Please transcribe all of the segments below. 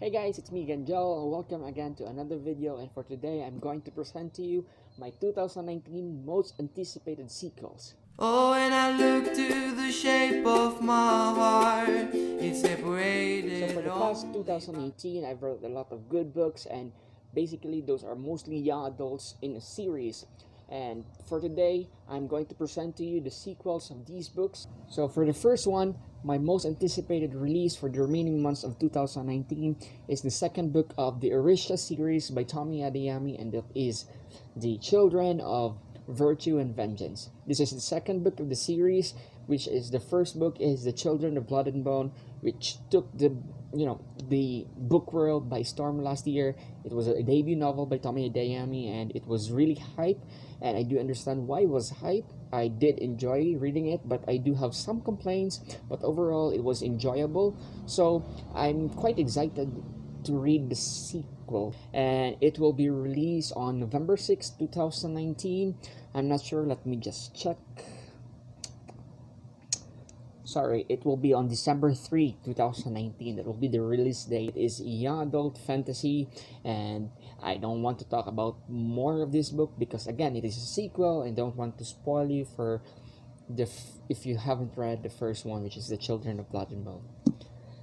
Hey guys, it's me again, Joe. Welcome again to another video, and for today I'm going to present to you my 2019 most anticipated sequels. Oh, and I look to the shape of my heart, it's So for separated the past only by... 2018, I've read a lot of good books, and basically those are mostly young adults in a series. And for today, I'm going to present to you the sequels of these books. So for the first one, my most anticipated release for the remaining months of 2019 is the second book of the Orisha series by Tommy Adeyemi, and that is The Children of Virtue and Vengeance. This is the second book of the series, which is the first book is The Children of Blood and Bone, which took the book world by storm last year. It was a debut novel by Tommy Adeyemi, and it was really hype, and I do understand why it was hype. I did enjoy reading it, but I do have some complaints, but overall it was enjoyable. So I'm quite excited to read the sequel, and it will be released on November 6th, 2019. I'm not sure, let me just check. Sorry, it will be on December 3, 2019. That will be the release date. It is young adult fantasy, and I don't want to talk about more of this book because again, it is a sequel and don't want to spoil you for if you haven't read the first one, which is The Children of Blood and Bone.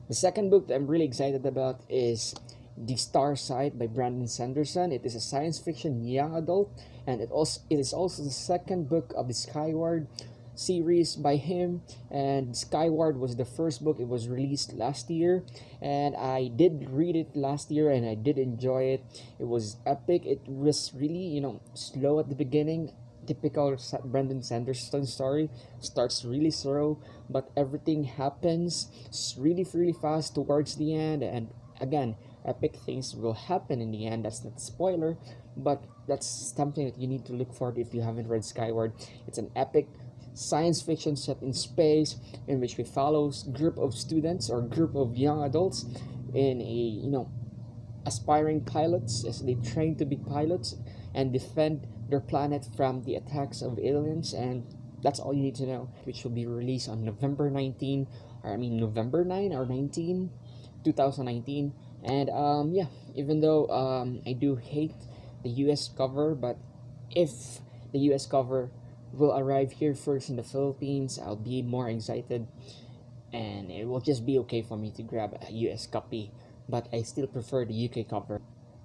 The second book that I'm really excited about is The Star Side by Brandon Sanderson. It is a science fiction young adult, and it is also the second book of the Skyward series by him. And Skyward was the first book. It was released last year, and I did read it last year, and I did enjoy it. It was epic. It was really slow at the beginning. Typical Brandon Sanderson story, starts really slow, but everything happens really fast towards the end, and again, epic things will happen in the end. That's not spoiler, but that's something that you need to look for if you haven't read Skyward. It's an epic science fiction set in space, in which we follow a group of students or group of young adults in a aspiring pilots as they train to be pilots and defend their planet from the attacks of aliens. And that's all you need to know, which will be released on November 9 or 19, 2019. And yeah, even though I do hate the US cover, but if the US cover will arrive here first in the Philippines, I'll be more excited, and it will just be okay for me to grab a US copy, but I still prefer the UK cover.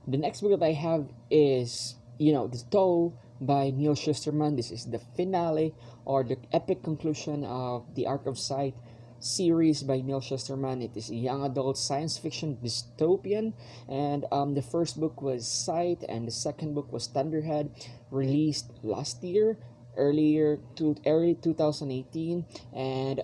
The next book that I have is, The Toll by Neil Shusterman. This is the finale or the epic conclusion of the Arc of Sight series by Neil Shusterman. It is a young adult science fiction dystopian, and the first book was Sight, and the second book was Thunderhead, released last year, early 2018. And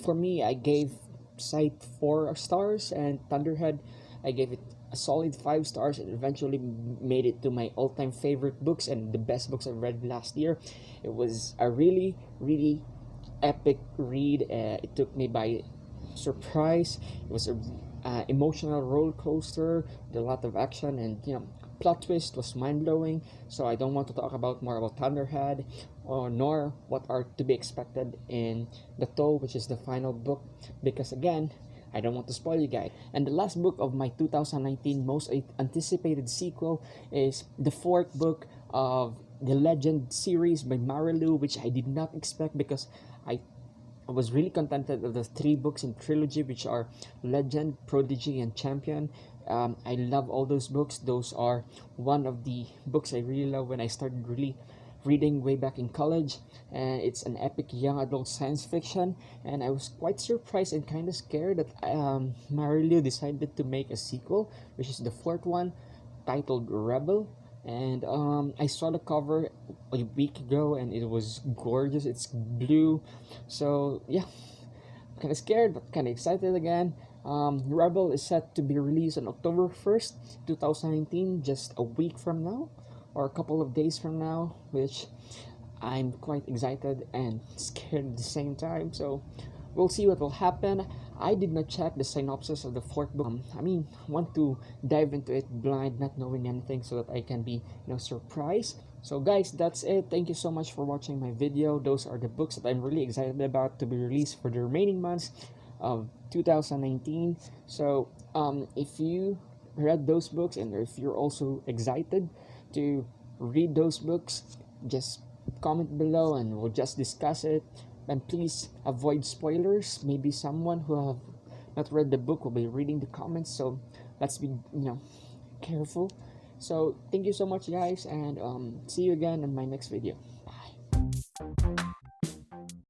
for me, I gave Sight 4 stars, and Thunderhead, I gave it a solid 5 stars. It eventually made it to my all-time favorite books and the best books I read last year. It was a really epic read. It took me by surprise. It was a emotional roller coaster with a lot of action, and plot twist was mind-blowing. So I don't want to talk about more about Thunderhead, or nor what are to be expected in The Toll, which is the final book, because again, I don't want to spoil you guys. And the last book of my 2019 most anticipated sequel is the fourth book of the Legend series by Marilu, which I did not expect because I was really contented of the 3 books in trilogy, which are Legend, Prodigy, and Champion. I love all those books. Those are one of the books I really love when I started really reading way back in college, and it's an epic young adult science fiction. And I was quite surprised and kind of scared that Marilu decided to make a sequel, which is the fourth one, titled Rebel. And I saw the cover a week ago, and it was gorgeous. It's blue, so yeah, kind of scared but kind of excited again. Rebel is set to be released on October 1st, 2019, just a week from now or a couple of days from now, which I'm quite excited and scared at the same time. So we'll see what will happen. I did not check the synopsis of the fourth book. Want to dive into it blind, not knowing anything, so that I can be, surprised. So guys, that's it. Thank you so much for watching my video. Those are the books that I'm really excited about to be released for the remaining months of 2019. So if you read those books and if you're also excited to read those books, just comment below and we'll just discuss it. And please avoid spoilers. Maybe someone who have not read the book will be reading the comments, so let's be careful. So thank you so much, guys, and see you again in my next video.